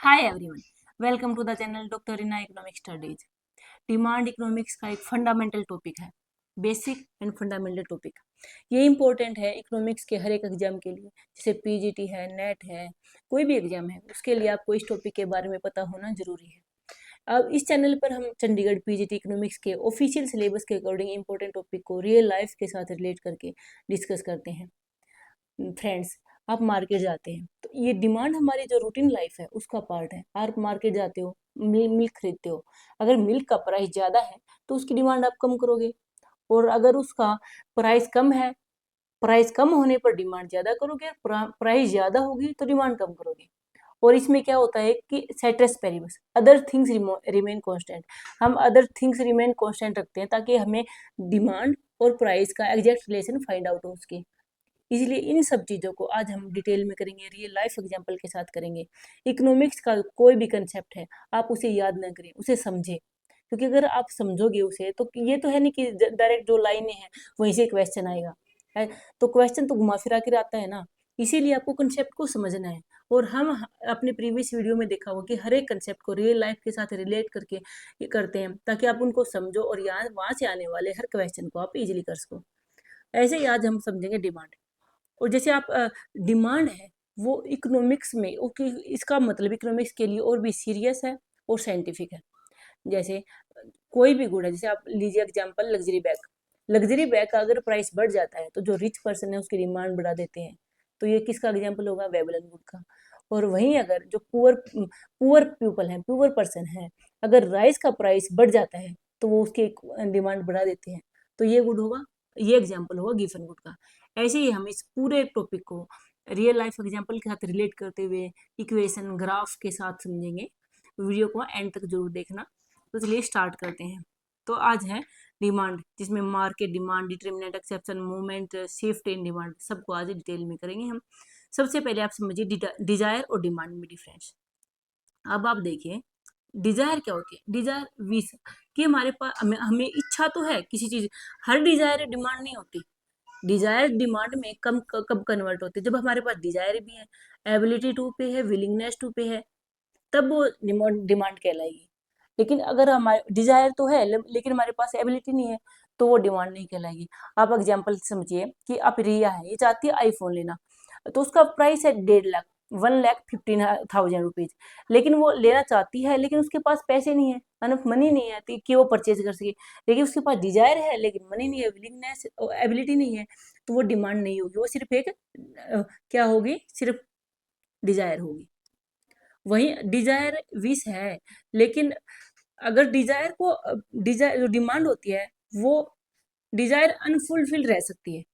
Hi everyone, welcome to the channel doctor Reena economic studies. Demand economics का एक fundamental topic है, basic and fundamental topic. ये important है economics के हर एक एग्जाम के लिए, जैसे पीजीटी है, नेट है, कोई भी एग्जाम है, उसके लिए आपको इस टॉपिक के बारे में पता होना जरूरी है। अब इस चैनल पर हम चंडीगढ़ पीजीटी इकोनॉमिक्स के ऑफिशियल सिलेबस के अकॉर्डिंग इंपॉर्टेंट टॉपिक को रियल लाइफ के साथ रिलेट करके डिस्कस करते हैं। फ्रेंड्स, आप मार्केट जाते हैं तो ये डिमांड हमारी जो रूटीन लाइफ है उसका पार्ट है। आप मार्केट जाते हो, मिल्क खरीदते हो, अगर मिल्क का प्राइस ज़्यादा है तो उसकी डिमांड आप कम करोगे, और अगर उसका प्राइस कम है, प्राइस कम होने पर डिमांड ज़्यादा करोगे, प्राइस ज़्यादा होगी तो डिमांड कम करोगे। और इसमें क्या होता है कि ceteris paribus other things remain constant. हम अदर थिंग्स रिमेन कांस्टेंट रखते हैं ताकि हमें डिमांड और प्राइस का एग्जैक्ट रिलेशन फाइंड आउट हो उसके। इसलिए इन सब चीज़ों को आज हम डिटेल में करेंगे, रियल लाइफ एग्जांपल के साथ करेंगे। इकोनॉमिक्स का कोई भी कंसेप्ट है, आप उसे याद ना करें, उसे समझें, क्योंकि अगर आप समझोगे उसे तो ये तो है नहीं कि डायरेक्ट जो लाइनें हैं वहीं से क्वेश्चन आएगा है। तो क्वेश्चन तो घुमा फिरा कर आता है ना, इसीलिए आपको कंसेप्ट को समझना है। और हम अपने प्रीवियस वीडियो में देखा होगा कि हर एक कंसेप्ट को रियल लाइफ के साथ रिलेट करके ये करते हैं ताकि आप उनको समझो और यहाँ वहाँ से आने वाले हर क्वेश्चन को आप इजीली कर सको। ऐसे ही आज हम समझेंगे डिमांड। और जैसे आप डिमांड है वो इकोनॉमिक्स में ओके, इसका मतलब इकोनॉमिक्स के लिए और भी सीरियस है और साइंटिफिक है। जैसे कोई भी गुड है, जैसे आप लीजिए example luxury bag. Luxury bag का अगर प्राइस बढ़ जाता है तो जो रिच पर्सन है उसकी डिमांड बढ़ा देते हैं। तो ये किसका एग्जांपल होगा? वेबलन गुड का। और वहीं अगर जो पुअर पुअर पीपल है, पुअर पर्सन है, अगर राइस का प्राइस बढ़ जाता है तो वो उसकी डिमांड बढ़ा देते हैं। तो ये गुड होगा, ये एग्जाम्पल होगा गिफन गुड का। ऐसे ही हम इस पूरे टॉपिक को रियल लाइफ एग्जाम्पल के साथ रिलेट करते हुए इक्वेशन ग्राफ के साथ समझेंगे। वीडियो को एंड तक जरूर देखना। तो चलिए स्टार्ट करते हैं। तो आज है डिमांड, जिसमें market demand, determinant, exception, movement, shift in demand, सबको आज डिटेल में करेंगे हम। सबसे पहले आप समझिए डिजायर और डिमांड में डिफरेंस। अब आप देखिए डिजायर क्या होती है। डिजायर विश, कि हमारे पास हमें इच्छा तो है किसी चीज, हर डिजायर डिमांड नहीं होती। डिजायर डिमांड में कब कन्वर्ट होते हैं? जब हमारे पास डिजायर भी है, एबिलिटी टू पे है, विलिंगनेस टू पे है, तब वो डिमांड कहलाएगी। लेकिन अगर हमारे डिजायर तो है लेकिन हमारे पास एबिलिटी नहीं है तो वो डिमांड नहीं कहलाएगी। आप एग्जांपल समझिए कि आप रिया है, ये चाहती है आईफोन लेना, तो उसका प्राइस है 1.5 लाख, 1,15,000 रुपीज। लेकिन वो लेना चाहती है लेकिन उसके पास पैसे नहीं है, अनफ मनी नहीं है कि वो परचेज कर सके। लेकिन उसके पास डिजायर है लेकिन मनी नहीं है, विलिंगनेस एबिलिटी नहीं है, तो वो डिमांड नहीं होगी, वो सिर्फ एक क्या होगी, सिर्फ डिजायर होगी। वही डिजायर विश है, लेकिन अगर डिजायर को डिजायर जो डिमांड होती है वो डिजायर अनफुलफिल रह सकती है,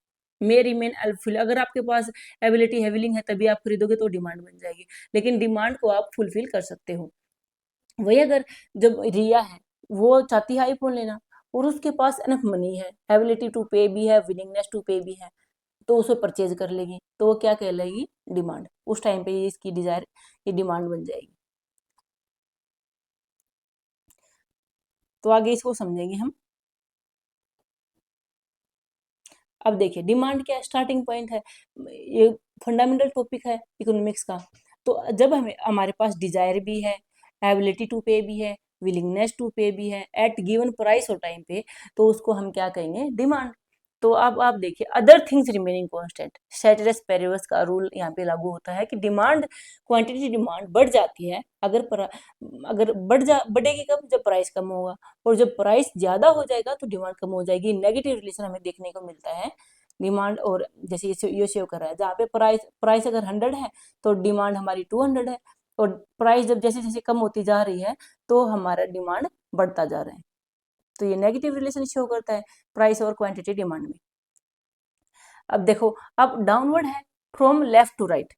मे रिमेन अनफुल। अगर आपके पास एबिलिटी है, विलिंग है, तभी आप खरीदोगे तो डिमांड बन जाएगी, लेकिन डिमांड को आप फुलफिल कर सकते हो। वही अगर जब रिया है, वो चाहती है आईफोन लेना और उसके पास अनफ मनी है, एबिलिटी टू पे भी है, विलिंगनेस टू पे भी है, तो उसे परचेज कर लेगी, तो वो क्या कहलाएगी? डिमांड। उस टाइम पे ये इसकी डिजायर, ये डिमांड बन जाएगी। तो आगे इसको समझेंगे हम। अब देखिए डिमांड क्या है, स्टार्टिंग पॉइंट है, ये फंडामेंटल टॉपिक है इकोनॉमिक्स का। तो जब हमें हमारे पास डिजायर भी है, एबिलिटी टू पे भी है, विलिंगनेस टू पे भी है एट गिवन प्राइस और टाइम पे, तो उसको हम क्या कहेंगे? डिमांड। तो अब आप देखिए अदर थिंग्स रिमेनिंग कांस्टेंट, सेटेरिस पेरिवस का रूल यहाँ पे लागू होता है कि डिमांड क्वांटिटी डिमांड बढ़ जाती है अगर बढ़ेगी कब? जब प्राइस कम होगा, और जब प्राइस ज्यादा हो जाएगा तो डिमांड कम हो जाएगी। नेगेटिव रिलेशन हमें देखने को मिलता है डिमांड और, जैसे ये शो कर रहा है, जहाँ पे प्राइस प्राइस अगर 100 है तो डिमांड हमारी 200 है, और प्राइस जब जैसे जैसे कम होती जा रही है तो हमारा डिमांड बढ़ता जा रहा है। तो ये नेगेटिव रिलेशन शो करता है प्राइस और क्वांटिटी डिमांड में। अब देखो, अब डाउनवर्ड है, from left to right,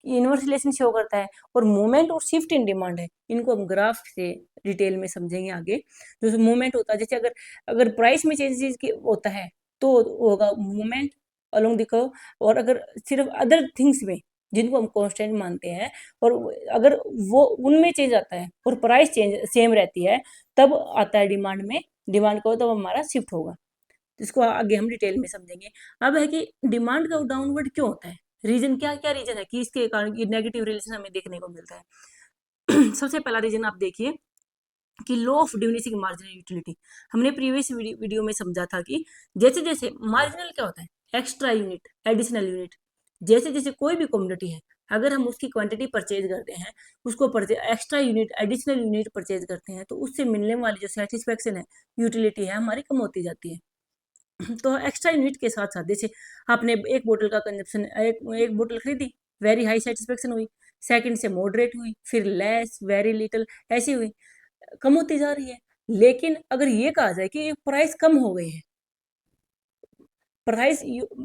inverse relation show करता है, और मूवमेंट और शिफ्ट इन डिमांड है। इनको हम ग्राफ से डिटेल में समझेंगे आगे। जो मूवमेंट होता है, जैसे अगर अगर प्राइस में चेंजेस होता है तो होगा मूवमेंट अलोंग द कर्व, और अगर सिर्फ अदर थिंग्स में जिनको हम कांस्टेंट मानते हैं और अगर वो उनमें चेंज आता है और प्राइस चेंज सेम रहती है, तब आता है डिमांड में, डिमांड को तब हमारा शिफ्ट होगा। इसको आगे हम डिटेल में समझेंगे। अब है कि डिमांड का डाउनवर्ड क्यों होता है, रीजन क्या क्या रीजन है कि इसके कारण ये नेगेटिव रिलेशन हमें देखने को मिलता है। सबसे पहला रीजन आप देखिए कि लो ऑफ डिमिनिशिंग मार्जिनल यूटिलिटी। हमने प्रीवियस वीडियो में समझा था कि जैसे जैसे मार्जिनल क्या होता है, एक्स्ट्रा यूनिट, एडिशनल यूनिट। जैसे जैसे कोई भी कमोडिटी है, अगर हम उसकी क्वांटिटी परचेज करते हैं, उसको extra unit, additional unit purchase करते हैं, तो उससे मिलने वाली जो सेटिस्फेक्शन है, यूटिलिटी है, हमारी कम होती जाती है। तो एक्स्ट्रा यूनिट के साथ साथ जैसे आपने एक बोतल का कंजप्शन, एक बोतल खरीदी, वेरी हाई सेटिस्फेक्शन हुई, सेकंड से मॉडरेट हुई, फिर लेस, वेरी लिटिल, ऐसी हुई, कम होती जा रही है। लेकिन अगर ये कहा जाए कि प्राइस कम हो गए हैं, प्राइस,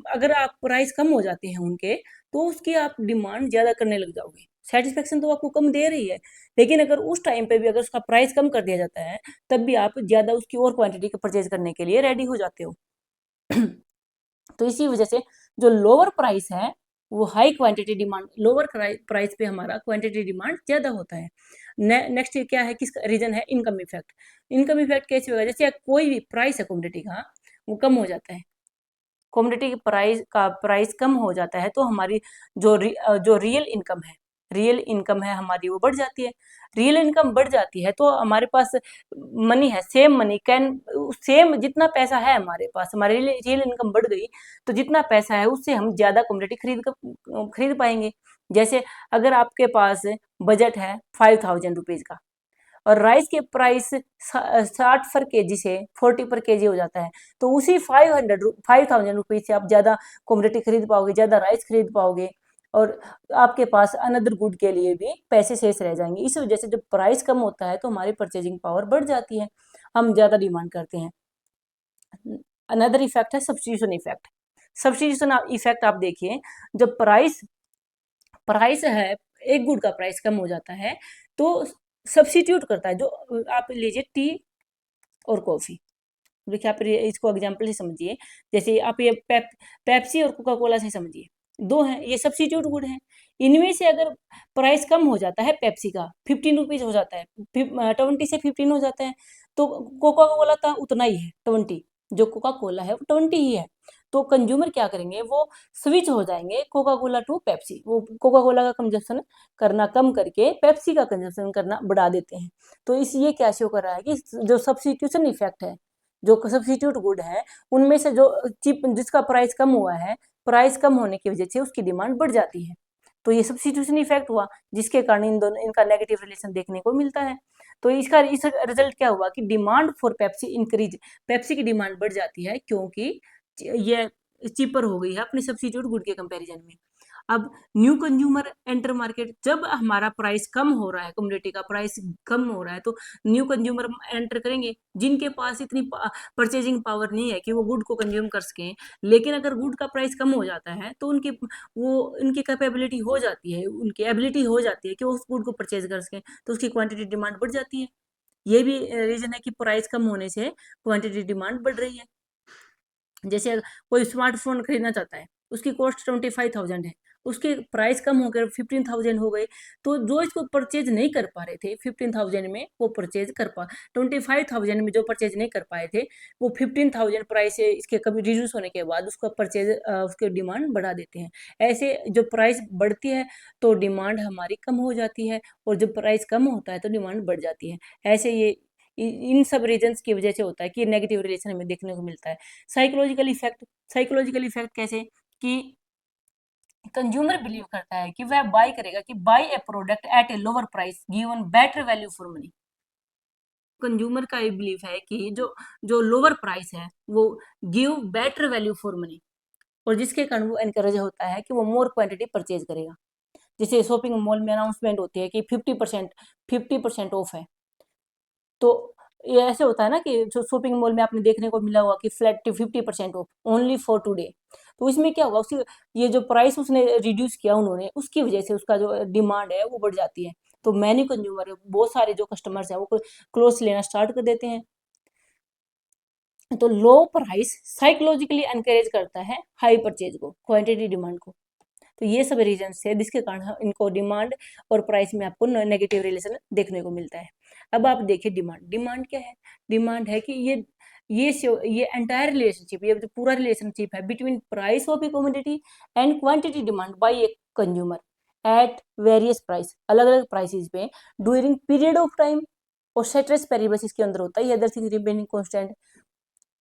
अगर आप प्राइस कम हो जाते हैं उनके, तो उसकी आप डिमांड ज्यादा करने लग जाओगे। सेटिस्फेक्शन तो आपको कम दे रही है, लेकिन अगर उस टाइम पे भी अगर उसका प्राइस कम कर दिया जाता है, तब भी आप ज्यादा उसकी और क्वांटिटी का परचेज करने के लिए रेडी हो जाते हो। तो इसी वजह से जो लोअर प्राइस है, वो high quantity demand, lower price पे हमारा क्वांटिटी डिमांड ज्यादा होता है। नेक्स्ट क्या है, किसका रीजन है, इनकम इफेक्ट। इनकम इफेक्ट कैसे होगा, जैसे कोई भी प्राइस है कमोडिटी का, वो कम हो जाता है, कमोडिटी की प्राइस कम हो जाता है, तो हमारी जो रियल इनकम है हमारी, वो बढ़ जाती है। रियल इनकम बढ़ जाती है तो हमारे पास मनी है, सेम मनी कैन, सेम जितना पैसा है हमारे पास, हमारी रियल इनकम बढ़ गई, तो जितना पैसा है उससे हम ज्यादा कमोडिटी खरीद पाएंगे। जैसे अगर आपके पास बजट है 5,000 रुपीज का, और राइस के प्राइस 60 पर केजी से 40 पर केजी हो जाता है, तो उसी 5,000 रुपीज से आप ज्यादा कमोडिटी खरीद पाओगे, ज्यादा राइस खरीद पाओगे, और आपके पास अनदर गुड के लिए भी पैसे शेष रह जाएंगे। इस वजह से जब प्राइस कम होता है तो हमारी परचेजिंग पावर बढ़ जाती है, हम ज्यादा डिमांड करते हैं। अनदर इफेक्ट है सब्स्टिट्यूशन इफेक्ट। सब्स्टिट्यूशन इफेक्ट आप देखिए, जब प्राइस प्राइस है, एक गुड का प्राइस कम हो जाता है, तो सब्सिट्यूट करता है। जो आप लीजिए टी और कॉफी, देखिए आप इसको एग्जांपल से समझिए, जैसे आप ये पेप्सी और कोका कोला से समझिए, दो हैं, ये सब्सिट्यूट गुड हैं। इनमें से अगर प्राइस कम हो जाता है, पेप्सी का 15 रुपीज हो जाता है, 20 से 15 हो जाता है, तो कोका कोला था उतना ही है, 20, जो कोका कोला है वो 20 ही है। तो कंज्यूमर क्या करेंगे, वो स्विच हो जाएंगे कोका कोला टू पेप्सी, वो कोका कोला का कंजप्शन करना कम करके पेप्सी का कंजप्शन करना बढ़ा देते हैं। तो इस ये क्या शो कर रहा है कि जो सब्सिट्यूशन इफेक्ट है, जो सब्सिट्यूट गुड है, उनमें से जो चीप, जिसका प्राइस कम हुआ है, प्राइस कम होने की वजह से उसकी डिमांड बढ़ जाती है। तो ये सब्सिट्यूशन इफेक्ट हुआ, जिसके कारण इन दोनों, इनका नेगेटिव रिलेशन देखने को मिलता है। तो इस रिजल्ट क्या हुआ कि demand for Pepsi increase, Pepsi की डिमांड बढ़ जाती है, क्योंकि ये चीपर हो गई है अपने सब्सिट्यूट गुड के कंपैरिजन में। अब न्यू कंज्यूमर एंटर मार्केट, जब हमारा प्राइस कम हो रहा है, कमोडिटी का प्राइस कम हो रहा है, तो न्यू कंज्यूमर एंटर करेंगे, जिनके पास इतनी परचेजिंग पावर नहीं है कि वो गुड को कंज्यूम कर सकें। लेकिन अगर गुड का प्राइस कम हो जाता है, तो उनकी कैपेबिलिटी हो जाती है, उनकी एबिलिटी हो जाती है कि वो उस गुड को परचेज कर सकें, तो उसकी क्वांटिटी डिमांड बढ़ जाती है। ये भी रीजन है कि प्राइस कम होने से क्वांटिटी डिमांड बढ़ रही है। जैसे कोई स्मार्टफोन खरीदना चाहता है, उसकी कॉस्ट 25,000 है, उसके प्राइस कम होकर 15,000 हो गए, तो जो इसको परचेज नहीं कर पा रहे थे 15,000 में, वो परचेज कर पा, 25,000 में जो परचेज नहीं कर पाए थे, वो 15,000 प्राइस से इसके कभी रिड्यूस होने के बाद उसका परचेज, उसके डिमांड बढ़ा देते हैं। ऐसे जो प्राइस बढ़ती है तो डिमांड हमारी कम हो जाती है, और जब प्राइस कम होता है तो डिमांड बढ़ जाती है। ऐसे ये इन सब रीजंस की वजह से होता है कि नेगेटिव रिलेशन हमें देखने को मिलता है। साइकोलॉजिकल इफेक्ट, साइकोलॉजिकल इफेक्ट कैसे कि कंज्यूमर बिलीव करता है कि वह बाय करेगा, कि buy a product at a lower price given better value for money. Consumer का ये बिलीफ है कि जो जो लोअर प्राइस है वो give better value for money, और जिसके कारण वो एनकरेज होता है कि वो मोर क्वांटिटी परचेज करेगा। जैसे शॉपिंग मॉल में अनाउंसमेंट होती है कि 50% ऑफ है, तो ये ऐसे होता है ना कि जो शॉपिंग मॉल में आपने देखने को मिला होगा कि flat 50% of only for today. तो इसमें क्या होगा, उसी ये जो प्राइस उसने रिड्यूस किया उन्होंने, उसकी वजह से उसका जो डिमांड है वो बढ़ जाती है। तो मैनी कंज्यूमर, बहुत सारे जो कस्टमर्स है, वो क्लोथ्स लेना स्टार्ट कर देते हैं। तो लो प्राइस साइकोलॉजिकली एनकरेज करता है हाई परचेज को, क्वांटिटी डिमांड को। तो ये सब रीजन है जिसके कारण इनको डिमांड और प्राइस में आपको नेगेटिव रिलेशन देखने को मिलता है। अब आप देखिए डिमांड, डिमांड क्या है, डिमांड है कि ये एंटायर रिलेशनशिप, ये जो पूरा रिलेशनशिप है between price of a commodity and quantity demand bye a consumer, at various price, अलग अलग प्राइसेस पे ड्यूरिंग पीरियड ऑफ टाइम, और सेट्रेस पेरिबस इसके अंदर होता है, अदर थिंग रिमेनिंग कांस्टेंट।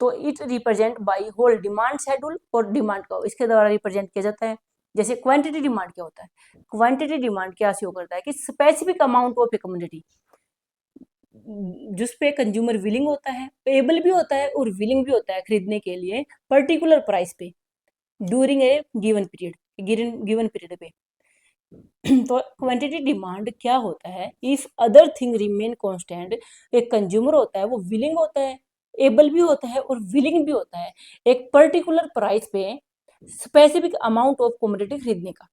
तो it represent by whole demand schedule और डिमांड का इसके द्वारा रिप्रेजेंट किया जाता है। जैसे क्वांटिटी डिमांड क्या होता है, क्वांटिटी डिमांड क्या शो करता है कि specific amount of a commodity जिस पे कंज्यूमर विलिंग होता है, एबल भी होता है और विलिंग भी होता है खरीदने के लिए पर्टिकुलर प्राइस पे during a given period, given period पे। तो क्वांटिटी डिमांड क्या होता है, if other thing remain constant, एक कंज्यूमर होता है वो विलिंग होता है, एबल भी होता है और विलिंग भी होता है एक पर्टिकुलर प्राइस पे स्पेसिफिक अमाउंट ऑफ कमोडिटी खरीदने का।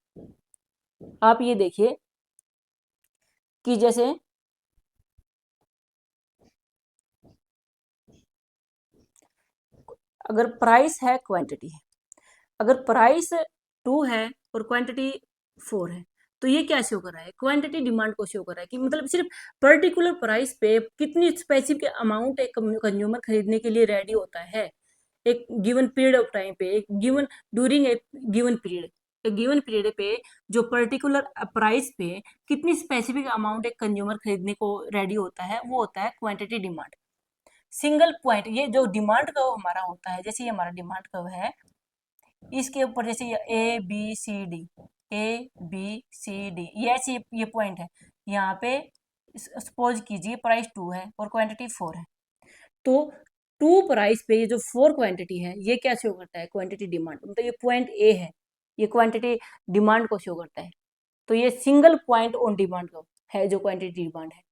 आप ये देखिए कि जैसे अगर प्राइस है क्वांटिटी है, अगर प्राइस 2 है और क्वांटिटी 4 है, तो ये क्या शो कर रहा है, क्वांटिटी डिमांड को शो कर रहा है कि मतलब सिर्फ पर्टिकुलर प्राइस पे कितनी स्पेसिफिक अमाउंट एक कंज्यूमर खरीदने के लिए रेडी होता है एक गिवन पीरियड ऑफ टाइम पे, एक given during a given period, एक गिवन पीरियड पे जो पर्टिकुलर प्राइस पे कितनी स्पेसिफिक अमाउंट एक कंज्यूमर खरीदने को रेडी होता है, वो होता है क्वांटिटी डिमांड। सिंगल पॉइंट, ये जो डिमांड कर्व हमारा होता है, जैसे ये हमारा डिमांड कर्व है, इसके ऊपर जैसे A B C D, A B C D, ये ऐसे ये पॉइंट है, यहाँ पे सपोज कीजिए प्राइस 2 है और क्वांटिटी 4 है, तो 2 प्राइस पे ये जो 4 क्वांटिटी है ये क्या शो करता है, क्वांटिटी डिमांड, मतलब ये पॉइंट ए है, ये क्वांटिटी डिमांड को शो करता है। तो ये सिंगल पॉइंट ऑन डिमांड का है जो क्वांटिटी डिमांड है।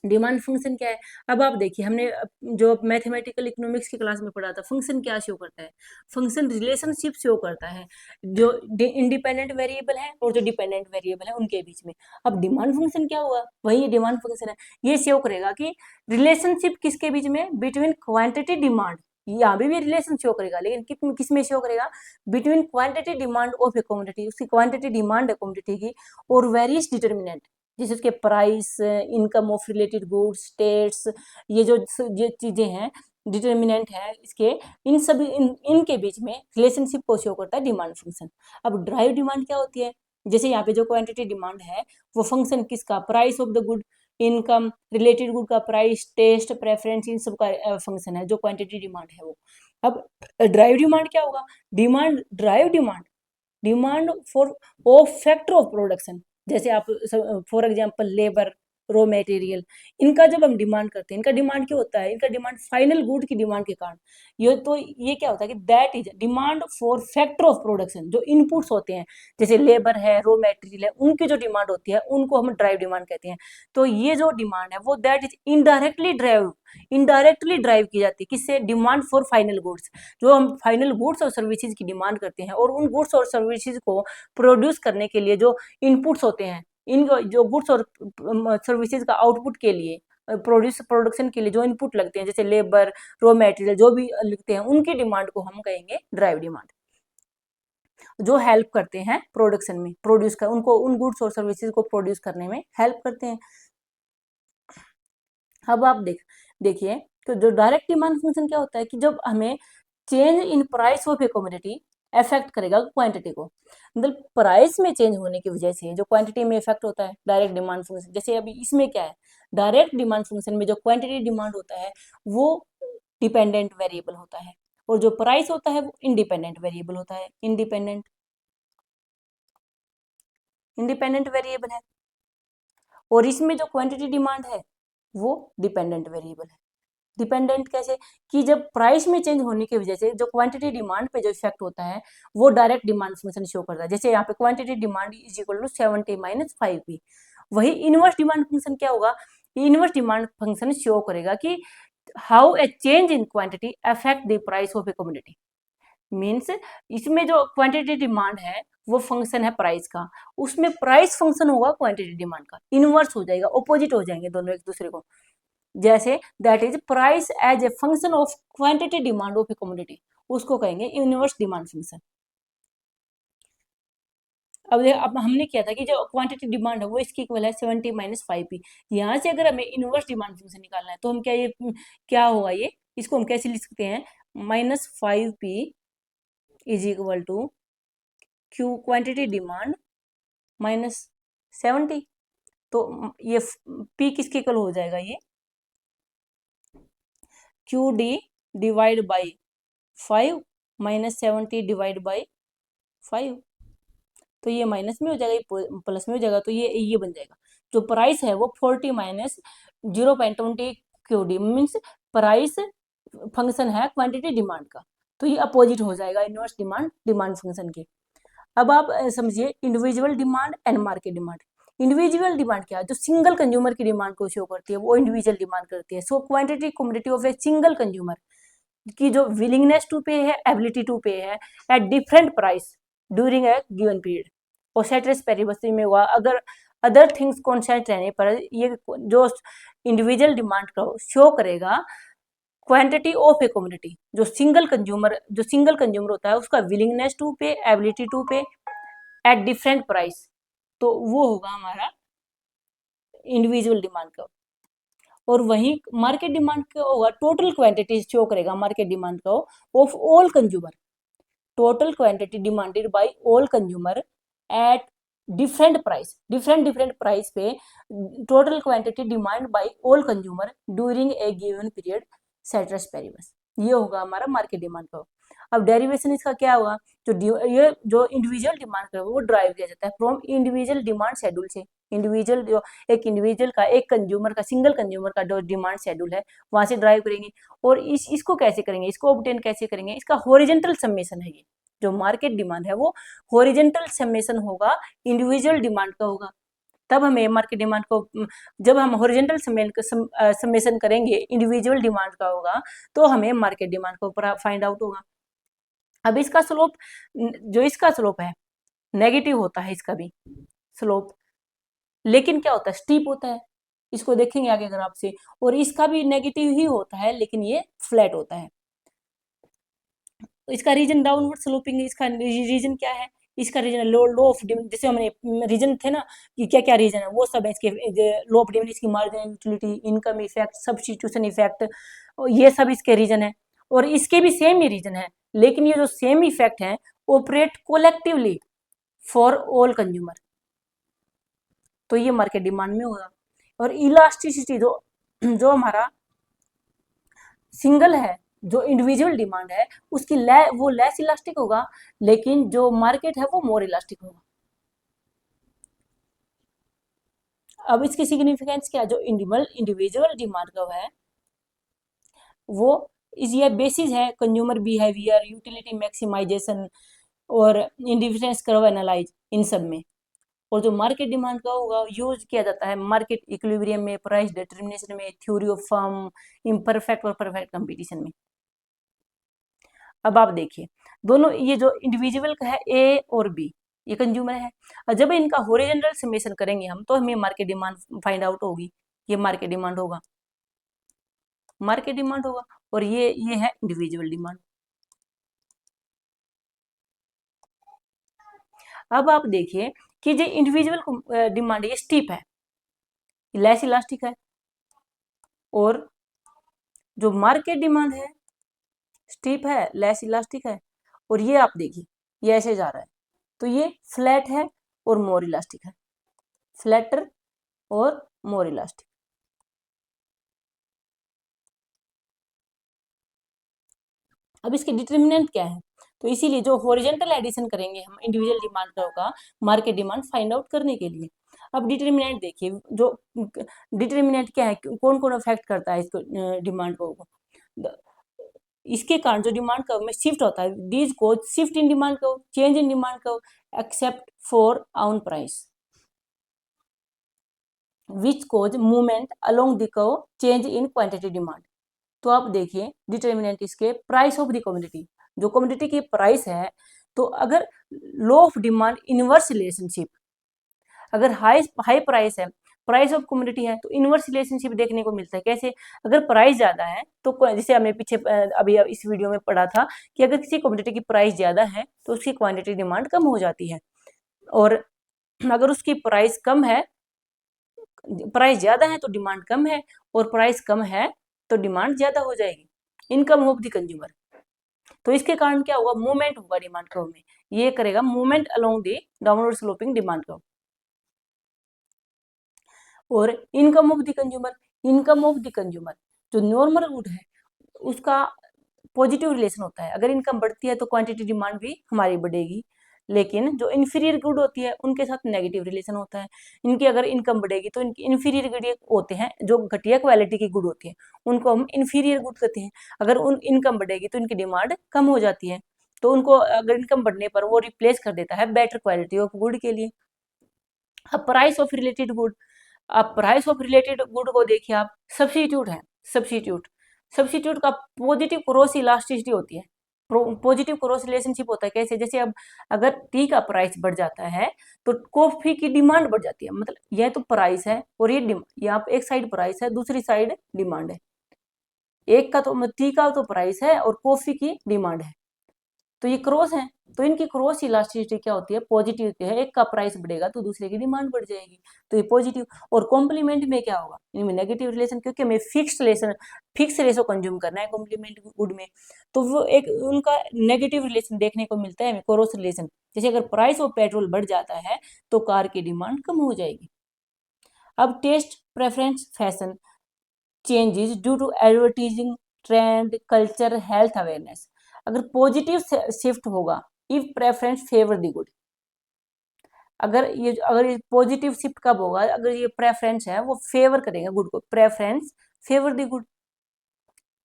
डिमांड फंक्शन क्या है, अब आप देखिए हमने जो मैथमेटिकल इकोनॉमिक्स की क्लास में पढ़ा था, फंक्शन क्या शो करता है, फंक्शन रिलेशनशिप शो करता है जो इंडिपेंडेंट वेरिएबल है और जो डिपेंडेंट वेरिएबल है उनके बीच में। अब डिमांड फंक्शन क्या हुआ, वही डिमांड फंक्शन है, ये शो करेगा कि रिलेशनशिप किसके बीच में, बिटवीन क्वांटिटी डिमांड, यहाँ भी रिलेशन शो करेगा, लेकिन किस में शो करेगा, between quantity demand of a commodity, उसकी क्वांटिटी डिमांड है कमोडिटी की, और वेरियस डिटर्मिनेंट, जैसे उसके price, income of related goods, states, ये चीजें हैं, डिटर्मिनेंट है इसके, इन सभी इनके बीच में रिलेशनशिप को शो करता है डिमांड फंक्शन। अब ड्राइव डिमांड क्या होती है, जैसे यहाँ पे जो क्वांटिटी डिमांड है वो फंक्शन किसका, price of the good, income, related good का प्राइस, टेस्ट, प्रेफरेंस, इन सब का फंक्शन है जो क्वांटिटी डिमांड है वो। अब ड्राइव डिमांड क्या होगा, demand drive demand, demand for of factor of production, जैसे आप for example labour, raw material, इनका जब हम डिमांड करते हैं, इनका डिमांड क्यों होता है, इनका डिमांड फाइनल गुड की डिमांड के कारण, ये क्या होता है कि that is demand for factor of production, जो इनपुट्स होते हैं जैसे लेबर है, रॉ मटेरियल है, उनकी जो डिमांड होती है उनको हम ड्राइव डिमांड कहते हैं। तो ये जो डिमांड है वो दैट इज इनडायरेक्टली ड्राइव की जाती है किससे, डिमांड फॉर फाइनल गुड्स, जो हम फाइनल गुड्स और सर्विसेज की डिमांड करते हैं, और उन गुड्स और सर्विसेज को प्रोड्यूस करने के लिए जो इनपुट्स होते हैं, इन जो गुड्स और सर्विसेज का आउटपुट के लिए, प्रोडक्शन के लिए जो इनपुट लगते हैं जैसे लेबर, रॉ मटेरियल, जो भी लिखते हैं उनकी डिमांड को हम कहेंगे ड्राइव डिमांड, जो हेल्प करते हैं प्रोडक्शन में, प्रोड्यूस कर उनको उन गुड्स और सर्विसेज को प्रोड्यूस करने में हेल्प करते हैं। अब आप देखिए तो जो डायरेक्ट डिमांड फंक्शन क्या होता है कि जब हमें change in price of a commodity affect करेगा क्वांटिटी को, मतलब प्राइस में चेंज होने की वजह से जो क्वांटिटी में इफेक्ट होता है डायरेक्ट डिमांड फंक्शन। जैसे अभी इसमें क्या है, डायरेक्ट डिमांड फंक्शन में जो क्वांटिटी डिमांड होता है वो डिपेंडेंट वेरिएबल होता है, और जो प्राइस होता है वो इंडिपेंडेंट वेरिएबल होता है, इंडिपेंडेंट इंडिपेंडेंट वेरिएबल है। और इसमें जो क्वांटिटी डिमांड है वो डिपेंडेंट वेरिएबल है। डिपेंडेंट कैसे, कि जब प्राइस में चेंज होने की वजह से जो क्वांटिटी डिमांड पे जो इफेक्ट होता है वो डायरेक्ट डिमांड फंक्शन शो करता है। जैसे यहाँ पे quantity demand is equal to 70 minus 5p। वही इनवर्स डिमांड फंक्शन क्या होगा, इनवर्स डिमांड फंक्शन शो करेगा कि how a change in quantity affect the price of a commodity. Means इसमें जो क्वांटिटी डिमांड है वो फंक्शन है प्राइस का, उसमें प्राइस फंक्शन होगा क्वांटिटी डिमांड का, इनवर्स हो जाएगा, ऑपोजिट हो जाएंगे दोनों एक दूसरे को। जैसे that is price as a function of quantity demand of a commodity, उसको कहेंगे इनवर्स डिमांड फंक्शन। अब हमने किया था कि जो क्वांटिटी डिमांड है वो इसकी इक्वल है 70 माइनस 5p। यहाँ से अगर हमें इनवर्स डिमांड फंक्शन निकालना है तो हम क्या होगा, ये इसको हम कैसे लिख सकते हैं, -5p is equal to Q quantity demand -70, तो ये P किसके इक्वल हो जाएगा, ये QD divide by 5 -70 divide by 5, तो ये माइनस में हो जाएगा, ये प्लस में हो जाएगा, तो ये बन जाएगा। जो प्राइस है वो 40 minus 0.20 QD means price function है क्वांटिटी डिमांड का, तो ये अपोजिट हो जाएगा इनवर्स डिमांड फंक्शन के। अब आप समझिए individual demand and market demand. Individual demand क्या है, जो सिंगल कंज्यूमर की डिमांड को शो करती है, वो इंडिविजुअल डिमांड करती है। So quantity commodity of a single consumer की जो विलिंगनेस टू पे है, एबिलिटी टू पे है eight different price during a given period, और सेट्रेस पेरिबस में हुआ। अगर अदर थिंग्स कॉन्स्टेंट रहने पर ये जो इंडिविजुअल डिमांड का शो करेगा क्वांटिटी ऑफ ए कमोडिटी, जो सिंगल कंज्यूमर होता है उसका विलिंगनेस टू पे, एबिलिटी टू पे एट डिफरेंट प्राइस, तो वो होगा हमारा इंडिविजुअल डिमांड का। और वहीं मार्केट डिमांड का होगा टोटल क्वांटिटी शो करेगा मार्केट डिमांड का of all consumer, total quantity demanded by all consumer at different price पे total quantity demand by all consumer during a given period ceteris paribus, ये होगा हमारा market demand का। अब derivation इसका क्या होगा, ये जो इंडिविजुअल डिमांड का वो ड्राइव किया जाता है फ्रॉम इंडिविजुअल डिमांड शेड्यूल से। इंडिविजुअल जो एक इंडिविजुअल का, एक कंज्यूमर का, सिंगल कंज्यूमर का जो डिमांड शेड्यूल है वहां से ड्राइव करेंगे। और इसको कैसे करेंगे, इसको ऑब्टेन कैसे करेंगे, इसका हॉरिजॉन्टल समेशन है। ये जो मार्केट डिमांड है वो हॉरिजॉन्टल समेशन होगा, इंडिविजुअल डिमांड का होगा। तब हमें मार्केट डिमांड को, जब हम हॉरिजॉन्टल समेशन करेंगे इंडिविजुअल डिमांड का होगा, तो हमें मार्केट डिमांड को फाइंड आउट होगा। अब इसका स्लोप, जो इसका स्लोप है नेगेटिव होता है, इसका भी स्लोप, लेकिन क्या होता है, स्टीप होता है। इसको देखेंगे आगे अगर आपसे, और इसका भी नेगेटिव ही होता है, लेकिन ये फ्लैट होता है। इसका रीजन डाउनवर्ड स्लोपिंग, इसका रीजन क्या है, इसका रीजन लो ऑफ डिमांड, जैसे हमने रीजन थे ना कि क्या क्या रीजन है, वो सब है इसके। लो ऑफ डिमांड, इसकी marginal utility, income effect, substitution effect, ये सब इसके रीजन है। और इसके भी सेम ही रीजन है, लेकिन ये जो सेम इफेक्ट है operate collectively for all consumer, तो ये मार्केट डिमांड में होगा। और इलास्टिसिटी जो हमारा सिंगल है, जो इंडिविजुअल डिमांड है उसकी वो लेस इलास्टिक होगा, लेकिन जो मार्केट है वो मोर इलास्टिक होगा। अब इसकी सिग्निफिकेंस क्या है, जो इंडिविजुअल डिमांड का है वो ये बेसिस है कंज्यूमर बिहेवियर, यूटिलिटी मैक्सिमाइजेशन और इंडिफरेंस कर्व एनालाइज, इन सब में। और जो मार्केट डिमांड का होगा यूज किया जाता है मार्केट इक्विलिब्रियम में, प्राइस डिटर्मिनेशन में, थ्योरी ऑफ फर्म, इम्परफेक्ट और परफेक्ट कंपटीशन में। अब आप देखिए दोनों, ये जो इंडिविजुअल का है ए और बी, ये कंज्यूमर है, और जब इनका हॉरिजॉन्टल समेशन करेंगे हम तो हमें मार्केट डिमांड फाइंड आउट होगी। ये मार्केट डिमांड होगा, और ये है इंडिविजुअल डिमांड। अब आप देखिए कि जो इंडिविजुअल डिमांड ये स्टीप है, लेस इलास्टिक है, और जो मार्केट डिमांड है स्टीप है, लेस इलास्टिक है, और ये आप देखिए ये ऐसे जा रहा है, तो ये फ्लैट है और मोर इलास्टिक है, फ्लैटर और मोर इलास्टिक। अब इसके डिटर्मिनेंट क्या है, तो इसीलिए जो हॉरिजॉन्टल एडिशन करेंगे हम इंडिविजुअल डिमांड का होगा मार्केट डिमांड फाइंड आउट करने के लिए। अब डिटर्मिनेंट देखिए, जो डिटर्मिनेंट क्या है, कौन कौन अफेक्ट करता है इसको, डिमांड को, इसके कारण जो डिमांड कर्व में शिफ्ट होता है, दीज को shift in demand curve, change in demand curve except for on price, which cause movement along the curve change in quantity demand. तो आप देखिए डिटर्मिनेंट इसके प्राइस ऑफ द कमोडिटी, जो commodity की प्राइस है, तो अगर law of demand inverse relationship, अगर हाई प्राइस है, प्राइस ऑफ कमोडिटी है, तो इनवर्स रिलेशनशिप देखने को मिलता है। कैसे, अगर प्राइस ज्यादा है तो जैसे हमने पीछे अभी इस वीडियो में पढ़ा था कि अगर किसी कमोडिटी की प्राइस ज्यादा है तो उसकी क्वांटिटी डिमांड कम हो जाती है, और अगर उसकी प्राइस कम है, प्राइस ज्यादा है तो डिमांड कम है, और प्राइस कम है तो डिमांड ज्यादा हो जाएगी, इनकम ऑफ द कंज्यूमर। तो इसके कारण क्या होगा, मूवमेंट होगा डिमांड कर्व में, ये करेगा movement along the downward sloping demand curve. और income of the consumer, income of the consumer जो नॉर्मल गुड है उसका पॉजिटिव रिलेशन होता है। अगर इनकम बढ़ती है तो क्वांटिटी डिमांड भी हमारी बढ़ेगी, लेकिन जो इन्फीरियर गुड होती है उनके साथ नेगेटिव रिलेशन होता है। इनकी अगर इनकम बढ़ेगी तो इनकी इन्फीरियर गुड होते हैं, जो घटिया क्वालिटी की गुड होती है उनको हम इन्फीरियर गुड कहते हैं। अगर उन इनकम बढ़ेगी तो इनकी डिमांड कम हो जाती है, तो उनको अगर इनकम बढ़ने पर वो रिप्लेस कर देता है बेटर क्वालिटी ऑफ गुड के लिए। अब प्राइस ऑफ रिलेटेड गुड, अब प्राइस ऑफ रिलेटेड गुड को देखिए आप, सब्स्टिट्यूट है। सब्स्टिट्यूट, सब्स्टिट्यूट का पॉजिटिव क्रॉस इलास्टिसिटी होती है, पॉजिटिव क्रॉस रिलेशनशिप होता है। कैसे? जैसे अब अगर टी का प्राइस बढ़ जाता है तो कॉफी की डिमांड बढ़ जाती है। मतलब यह तो प्राइस है और ये यहाँ पे एक साइड प्राइस है, दूसरी साइड डिमांड है। एक का तो टी का तो प्राइस है और कॉफी की डिमांड है, तो ये क्रॉस है। तो इनकी क्रॉस इलास्टिसिटी क्या होती है? पॉजिटिव होती है। एक का प्राइस बढ़ेगा तो दूसरे की डिमांड बढ़ जाएगी, तो ये पॉजिटिव। और कॉम्प्लीमेंट में क्या होगा? इनमें नेगेटिव रिलेशन, क्योंकि हमें फिक्स रेशो कंज्यूम करना है कॉम्प्लीमेंट गुड में, तो वो एक उनका नेगेटिव रिलेशन देखने को मिलता है हमें, क्रॉस रिलेशन। जैसे अगर प्राइस ऑफ पेट्रोल बढ़ जाता है तो कार की डिमांड कम हो जाएगी। अब test, preference, fashion changes due to advertising, trend, culture, health awareness. अगर पॉजिटिव शिफ्ट होगा if preference favour the good. अगर ये पॉजिटिव शिफ्ट कब होगा? अगर ये प्रेफरेंस है वो फेवर करेगा गुड को, preference favour the good.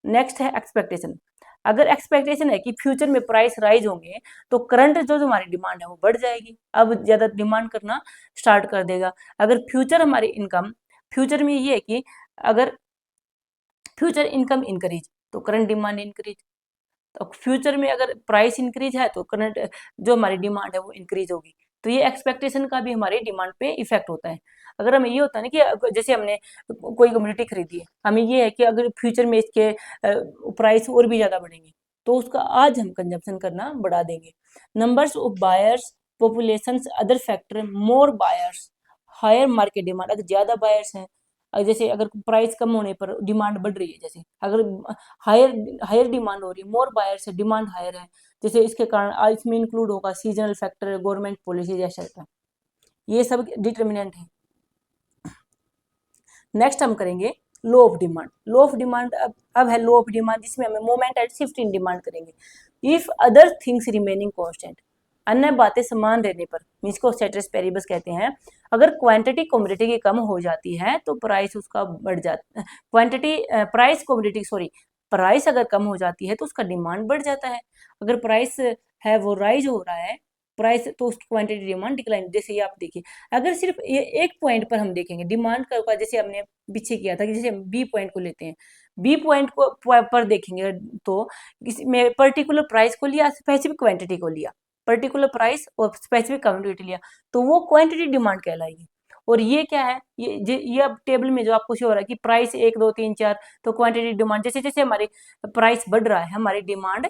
Next है एक्सपेक्टेशन। अगर एक्सपेक्टेशन है कि फ्यूचर में प्राइस राइज होंगे तो करंट जो हमारी डिमांड है वो बढ़ जाएगी, अब ज्यादा डिमांड करना स्टार्ट कर देगा। अगर फ्यूचर हमारी इनकम, फ्यूचर में ये है कि अगर फ्यूचर इनकम इंक्रीज तो करंट डिमांड इंक्रीज, तो फ्यूचर में अगर प्राइस इंक्रीज है तो करंट जो हमारी डिमांड है वो इंक्रीज होगी। तो ये एक्सपेक्टेशन का भी हमारी डिमांड पे इफेक्ट होता है। अगर हमें ये होता है ना कि जैसे हमने कोई कम्युनिटी खरीदी है, हमें ये है कि अगर फ्यूचर में इसके प्राइस और भी ज्यादा बढ़ेंगे तो उसका आज हम कंजप्शन करना बढ़ा देंगे। Numbers of buyers, population, other factor, more buyers, higher market demand. अगर ज्यादा बायर्स हैं, जैसे अगर प्राइस कम होने पर डिमांड बढ़ रही है, जैसे अगर हायर हायर डिमांड हो रही है, मोर बायर्स है, डिमांड हायर है, जैसे इसके कारण इसमें इंक्लूड होगा seasonal factor, government policies etcetera, ये सब डिटर्मिनेंट है। नेक्स्ट हम करेंगे law of demand. Law of demand अब है लो ऑफ डिमांड, जिसमें हमें moment and shift in demand करेंगे। If other things remaining constant, अन्य बातें समान रहने पर, मींस को सेट्रेस पेरिबस कहते हैं। अगर क्वांटिटी कमोडिटी की कम हो जाती है तो प्राइस उसका बढ़ जाता, quantity price commodity sorry price अगर कम हो जाती है तो उसका डिमांड बढ़ जाता है। अगर प्राइस है वो राइज हो रहा है प्राइस, तो उसकी क्वांटिटी डिमांड डिक्लाइन। जैसे ये आप देखिए, अगर सिर्फ ये एक पॉइंट पर हम देखेंगे डिमांड का, जैसे हमने पीछे किया था कि जैसे हम बी पॉइंट को लेते हैं, बी पॉइंट को पर देखेंगे तो इसमें पर्टिकुलर प्राइस को लिया, स्पेसिफिक क्वांटिटी को लिया, पर्टिकुलर प्राइस और स्पेसिफिक क्वांटिटी लिया, तो वो क्वांटिटी डिमांड कहलाएगी। और ये क्या है? ये अब टेबल में जो आपको शो हो रहा है कि प्राइस 1 2 3 4, तो क्वांटिटी डिमांड, जैसे जैसे हमारी प्राइस बढ़ रहा है हमारी डिमांड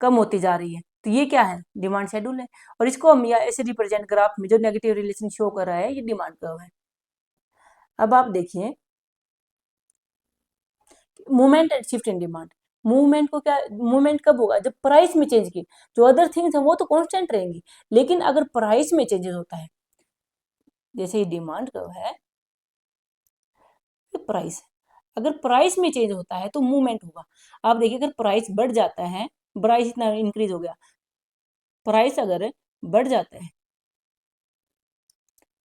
कम होती जा रही है, तो ये क्या है? डिमांड शेड्यूल है। और इसको हम या ऐसे रिप्रेजेंट ग्राफ में जो नेगेटिव रिलेशन शो कर रहा है ये डिमांड कर्व है। अब आप देखिए movement and shift in demand. Movement को क्या, मूवमेंट कब होगा? जब प्राइस में चेंज की, जो अदर थिंग्स है वो तो कांस्टेंट रहेंगी, लेकिन अगर प्राइस में चेंजेस होता है, जैसे ये डिमांड कर्व है, ये प्राइस है, अगर प्राइस में चेंज होता है तो मूवमेंट होगा। आप देखिए अगर प्राइस बढ़ जाता है, प्राइस इतना इंक्रीज हो गया, प्राइस अगर बढ़ जाता है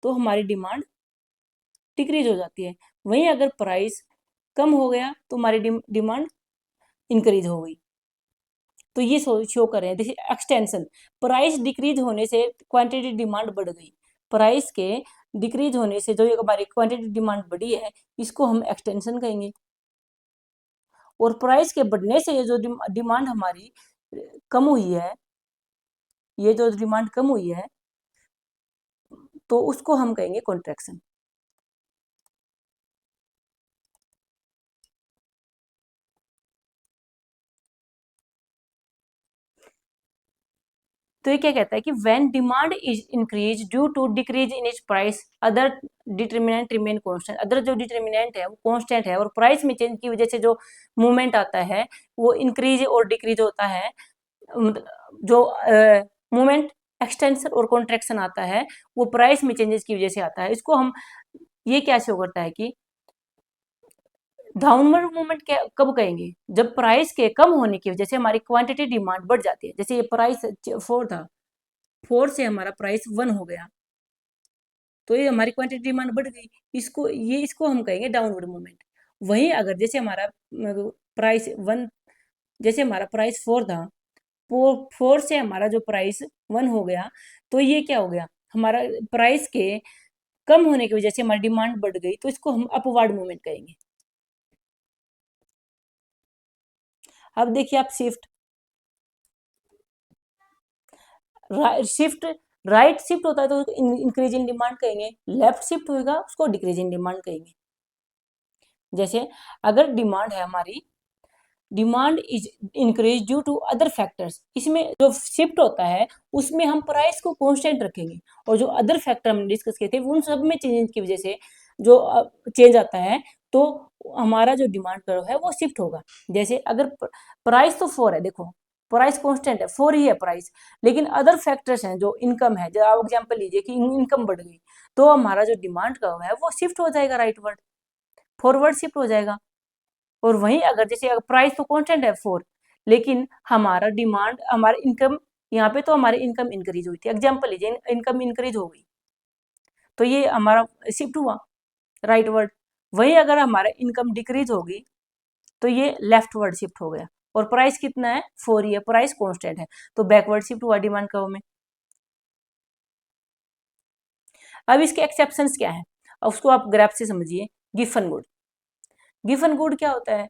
तो हमारी डिमांड डिक्रीज हो जाती है। वहीं अगर प्राइस कम हो गया तो हमारी डिमांड इंक्रीज हो गई। तो ये शो कर रहे हैं। देखिए एक्सटेंशन, प्राइस डिक्रीज होने से क्वांटिटी डिमांड बढ़ गई, प्राइस के डिक्रीज होने से जो हमारी क्वांटिटी डिमांड बढ़ी है इसको हम एक्सटेंशन कहेंगे। और प्राइस के बढ़ने से ये जो डिमांड हमारी कम हुई है, ये जो डिमांड कम हुई है तो उसको हम कहेंगे कॉन्ट्रैक्शन। तो ये क्या कहता है कि when demand is increase due to decrease in its price, other determinant remain constant. Other जो डिटर्मिनेंट है वो कांस्टेंट है और प्राइस में चेंज की वजह से जो मूवमेंट आता है वो इंक्रीज और डिक्रीज होता है। जो मूवमेंट एक्सटेंशन और कॉन्ट्रैक्शन आता है वो प्राइस में चेंजेस की वजह से आता है। इसको हम ये क्या शो करता है कि डाउनवर्ड मूवमेंट कब कहेंगे, जब प्राइस के कम होने की वजह से हमारी क्वांटिटी डिमांड बढ़ जाती है। जैसे ये प्राइस 4 था, 4 से हमारा प्राइस 1 हो गया, तो ये हमारी क्वांटिटी डिमांड बढ़ गई, इसको हम कहेंगे डाउनवर्ड मूवमेंट। वहीं अगर जैसे हमारा प्राइस 1, जैसे हमारा प्राइस 4 था, 4 से हमारा जो प्राइस 1 हो गया, तो ये क्या हो गया, हमारा प्राइस के कम होने की वजह से हमारी डिमांड बढ़ गई, तो इसको हम अपवर्ड मूवमेंट कहेंगे। अब देखिए आप शिफ्ट राइट शिफ्ट होता है तो इंक्रीज इन डिमांड कहेंगे, लेफ्ट शिफ्ट होगा उसको डिक्रीज इन डिमांड कहेंगे। जैसे अगर डिमांड है हमारी, demand is increase due to other factors, इसमें जो शिफ्ट होता है उसमें हम प्राइस को कांस्टेंट रखेंगे, और जो अदर फैक्टर हमने डिस्कस किए थे उन सब में चेंज की वजह से जो चेंज आता है, तो हमारा जो डिमांड कर्व है वो शिफ्ट होगा। जैसे अगर प्राइस तो 4 है, देखो प्राइस कांस्टेंट है, 4 ही है प्राइस, लेकिन अदर फैक्टर्स हैं, जो इनकम है, जो आप एग्जांपल लीजिए कि इनकम बढ़ गई, तो हमारा जो डिमांड कर्व है वो शिफ्ट हो जाएगा राइटवर्ड, फॉरवर्ड शिफ्ट हो जाएगा। और वहीं अगर जैसे अगर प्राइस तो कांस्टेंट है 4, लेकिन हमारा डिमांड, हमारा इनकम, यहाँ पे तो हमारी इनकम इंक्रीज हुई थी, एग्जांपल लीजिए इनकम इंक्रीज हो गई, तो ये हमारा शिफ्ट हुआ राइटवर्ड। वहीं अगर हमारा इनकम डिक्रीज होगी तो ये लेफ्टवर्ड शिफ्ट हो गया, और प्राइस कितना है 4 ही है, प्राइस कांस्टेंट है, तो बैकवर्ड शिफ्ट हुआ डिमांड कर्व में। अब इसके एक्सेप्शंस क्या है, अब उसको आप ग्राफ से समझिए। गिफन गुड, गिफन गुड क्या होता है,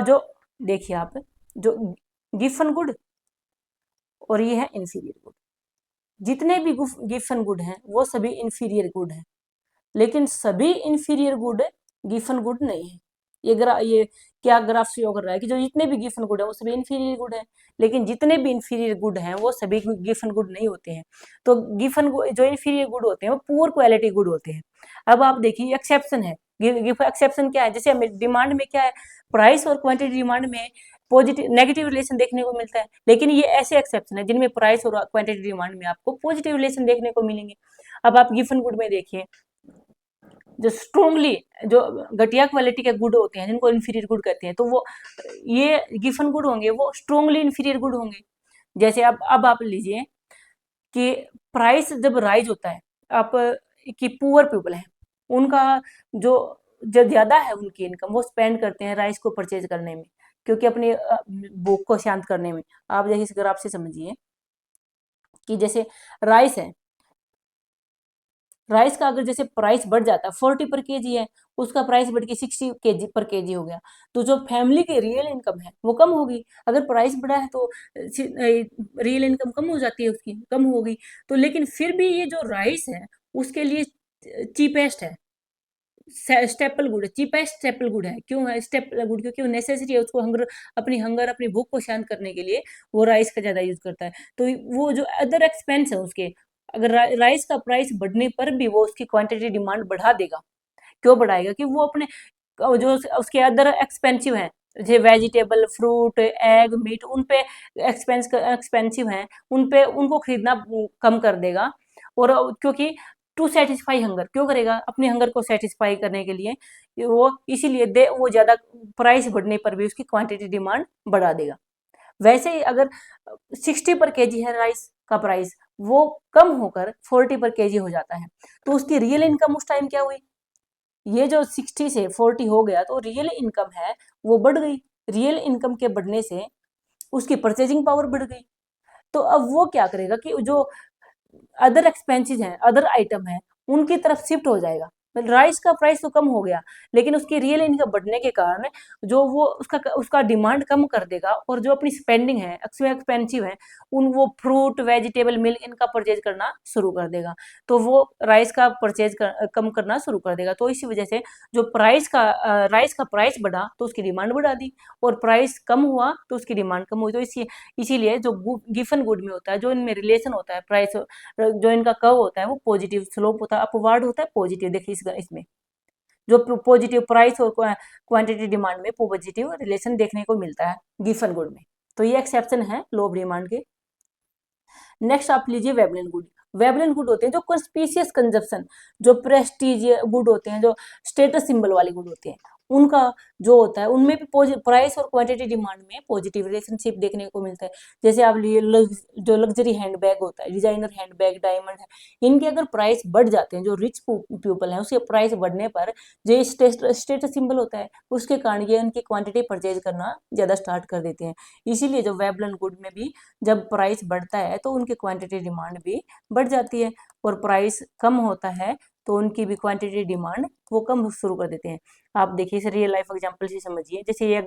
जो देखिए आप, जो गिफन गुड और ये है इंफीरियर गुड, जितने भी गिफन गुड हैं वो सभी इंफीरियर गुड हैं, लेकिन सभी इंफीरियर गुड गिफन गुड नहीं है। ये क्या ग्राफ शो कर रहा है कि जो जितने भी गिफन गुड है वो सभी इंफीरियर गुड है, लेकिन जितने भी इंफीरियर गुड हैं वो सभी गिफन गुड नहीं होते हैं। तो गिफन जो इंफीरियर गुड होते हैं वो पुअर क्वालिटी गुड होते हैं। अब आप देखिए एक्सेप्शन है, एक्सेप्शन क्या है, जैसे हमें डिमांड में क्या है, प्राइस और क्वांटिटी डिमांड में पॉजिटिव नेगेटिव रिलेशन देखने को मिलता है, लेकिन ये ऐसे एक्सेप्शन है जिनमें प्राइस और क्वांटिटी डिमांड में आपको पॉजिटिव रिलेशन देखने को मिलेंगे। अब आप गिफन गुड में देखिए, जो स्ट्रोंगली, जो घटिया क्वालिटी के गुड होते हैं जिनको इंफीरियर गुड कहते हैं, तो वो ये गिफन गुड होंगे, वो स्ट्रोंगली इंफीरियर गुड होंगे। जैसे अब आप लीजिए कि प्राइस जब राइज होता है, आप कि पुअर पीपल है, उनका जो जो ज्यादा है उनकी इनकम, वो स्पेंड करते हैं राइस को परचेज करने में, क्योंकि अपनी भूख को शांत करने में। आप जैसे इस ग्राफ से समझिए कि जैसे राइस है, राइस का अगर जैसे प्राइस बढ़ जाता है, 40 पर केजी है, उसका प्राइस बढ़ के 60 केजी पर केजी हो गया, तो जो फैमिली की रियल इनकम है वो कम होगी। अगर प्राइस बढ़ा है तो रियल इनकम कम हो जाती है, उसकी कम होगी। तो लेकिन फिर भी ये जो राइस है उसके लिए चीपेस्ट है, स्टेपल गुड है, चीपेस्ट स्टेपल गुड है। क्यों है स्टेपल गुड, क्योंकि वो नेसेसिटी है, उसको हंगर अपनी भूख को शांत करने के लिए वो राइस का ज्यादा यूज करता है। तो वो जो अदर एक्सपेंस है उसके, अगर राइस का प्राइस बढ़ने पर भी वो उसकी क्वांटिटी डिमांड बढ़ा देगा। क्यों बढ़ाएगा, कि वो अपने जो उसके अदर एक्सपेंसिव हैं, जैसे वेजिटेबल, फ्रूट, एग, मीट, उन पे एक्सपेंसिव हैं, उन पे उनको खरीदना कम कर देगा। और क्योंकि टू सेटिस्फाई हंगर, क्यों करेगा, अपने हंगर को सेटिस्फाई करने के लिए वो, इसीलिए वो ज्यादा प्राइस बढ़ने पर भी उसकी क्वांटिटी डिमांड बढ़ा देगा। वैसे ही अगर 60 पर केजी है राइस का प्राइस, वो कम होकर 40 पर केजी हो जाता है, तो उसकी रियल इनकम उस टाइम क्या हुई, ये जो 60 से 40 हो गया, तो रियल इनकम है वो बढ़ गई। रियल इनकम के बढ़ने से उसकी परचेजिंग पावर बढ़ गई। तो अब वो क्या करेगा कि जो अदर एक्सपेंसेस हैं, अदर आइटम है, उनकी तरफ शिफ्ट हो जाएगा। राइस का प्राइस तो कम हो गया, लेकिन उसकी रियल इनकम बढ़ने के कारण जो वो उसका डिमांड कम कर देगा, और जो अपनी स्पेंडिंग है, एक्सपेंसिव है, उन वो फ्रूट, वेजिटेबल, मिल्क, इनका परचेज करना शुरू कर देगा। तो वो राइस का कम करना शुरू कर देगा। तो इसी वजह से जो राइस का प्राइस बढ़ा तो उसकी डिमांड बढ़ा दी, और प्राइस कम हुआ तो उसकी डिमांड कम हुई। तो इसीलिए जो गिफन गुड में होता है, जो इनमें रिलेशन होता है, प्राइस जो इनका कर्व होता है वो पॉजिटिव स्लोप होता है, अपवार्ड होता है, पॉजिटिव। देखिए इसमें जो पॉजिटिव प्राइस और क्वांटिटी डिमांड में पॉजिटिव रिलेशन देखने को मिलता है गिफन गुड में। तो ये एक्सेप्शन है लो ऑफ डिमांड के। नेक्स्ट आप लीजिए वेबलिन गुड। वेबलन गुड होते हैं जो कंस्पिशियस कंजप्शन, जो प्रेस्टीज गुड होते हैं, जो स्टेटस सिंबल वाले गुड होते हैं, उनका जो होता है उनमें भी प्राइस और क्वांटिटी डिमांड में पॉजिटिव रिलेशनशिप देखने को मिलता है। जैसे आप लिए जो लग्जरी हैंडबैग होता है, डिजाइनर हैंडबैग, डायमंड है, इनके अगर प्राइस बढ़ जाते हैं, जो रिच पीपल है उसके प्राइस बढ़ने पर जो स्टेटस सिंबल होता है उसके कारण ये उनकी क्वांटिटी परचेज करना ज्यादा स्टार्ट कर देते हैं। इसीलिए जो वेबलन गुड में भी जब प्राइस बढ़ता है तो उनकी क्वांटिटी डिमांड भी बढ़ जाती है, और प्राइस कम होता है तो उनकी भी क्वांटिटी डिमांड वो कम शुरू कर देते हैं। आप देखिए इसे रियल लाइफ एग्जांपल से समझिए। जैसे ये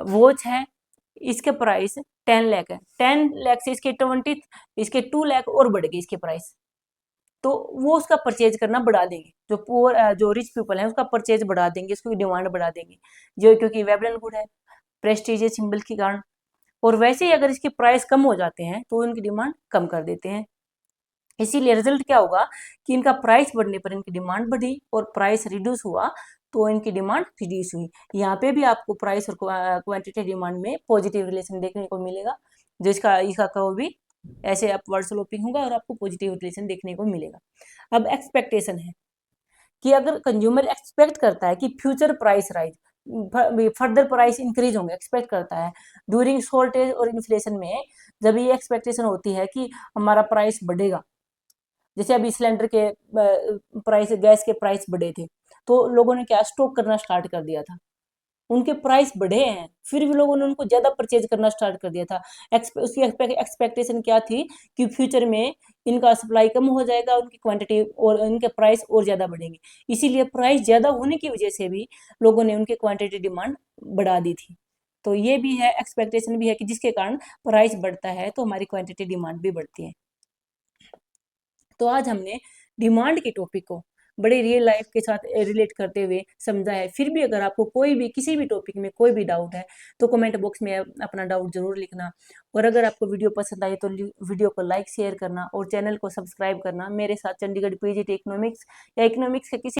वॉच है, इसके प्राइस 10 लाख है, 10 लाख से इसके 2 लाख और बढ़ गई इसके प्राइस, तो वो उसका परचेज करना बढ़ा देंगे, जो रिच पीपल है उसका परचेज बढ़ा देंगे, उसकी डिमांड बढ़ा देंगे, जो क्योंकि वेबलन गुड है, प्रेस्टीजियस सिंबल के कारण। और वैसे ही अगर इसके प्राइस कम हो जाते हैं तो उनकी डिमांड कम कर देते हैं। इसीलिए रिजल्ट क्या होगा कि इनका प्राइस बढ़ने पर इनकी डिमांड बढ़ी और प्राइस रिड्यूस हुआ तो इनकी डिमांड रिड्यूस हुई। यहाँ पे भी आपको प्राइस और क्वांटिटी डिमांड में पॉजिटिव रिलेशन देखने को मिलेगा, जो इसका कहो भी ऐसे अपवर्ड स्लोपिंग होगा और आपको पॉजिटिव रिलेशन देखने को मिलेगा। अब एक्सपेक्टेशन है कि अगर कंज्यूमर एक्सपेक्ट करता है कि future price rise, further price increase होंगे, एक्सपेक्ट करता है ड्यूरिंग शॉर्टेज और इन्फ्लेशन में, जब ये एक्सपेक्टेशन होती है कि हमारा प्राइस बढ़ेगा, जैसे अभी सिलेंडर के प्राइस, गैस के प्राइस बढ़े थे तो लोगों ने क्या स्टॉक करना स्टार्ट कर दिया था, उनके प्राइस बढ़े हैं फिर भी लोगों ने उनको ज्यादा परचेज करना स्टार्ट कर दिया था। उसकी एक्सपेक्टेशन क्या थी कि फ्यूचर में इनका सप्लाई कम हो जाएगा, उनकी क्वांटिटी और इनके प्राइस और ज्यादा बढ़ेंगे, इसीलिए प्राइस ज्यादा होने की वजह से भी लोगों ने उनकी क्वांटिटी डिमांड बढ़ा दी थी। तो ये भी है, एक्सपेक्टेशन भी है कि जिसके कारण प्राइस बढ़ता है तो हमारी क्वांटिटी डिमांड भी बढ़ती है। तो आज हमने डिमांड के टॉपिक को बड़े रियल लाइफ के साथ रिलेट करते हुए समझा है। फिर भी अगर आपको कोई भी किसी भी टॉपिक में कोई भी डाउट है तो कमेंट बॉक्स में अपना डाउट जरूर लिखना, और अगर आपको वीडियो पसंद आई तो वीडियो को लाइक शेयर करना और चैनल को सब्सक्राइब करना। मेरे साथ चंडीगढ़ पीजीटी इकोनॉमिक्स या इकोनॉमिक्स के किसी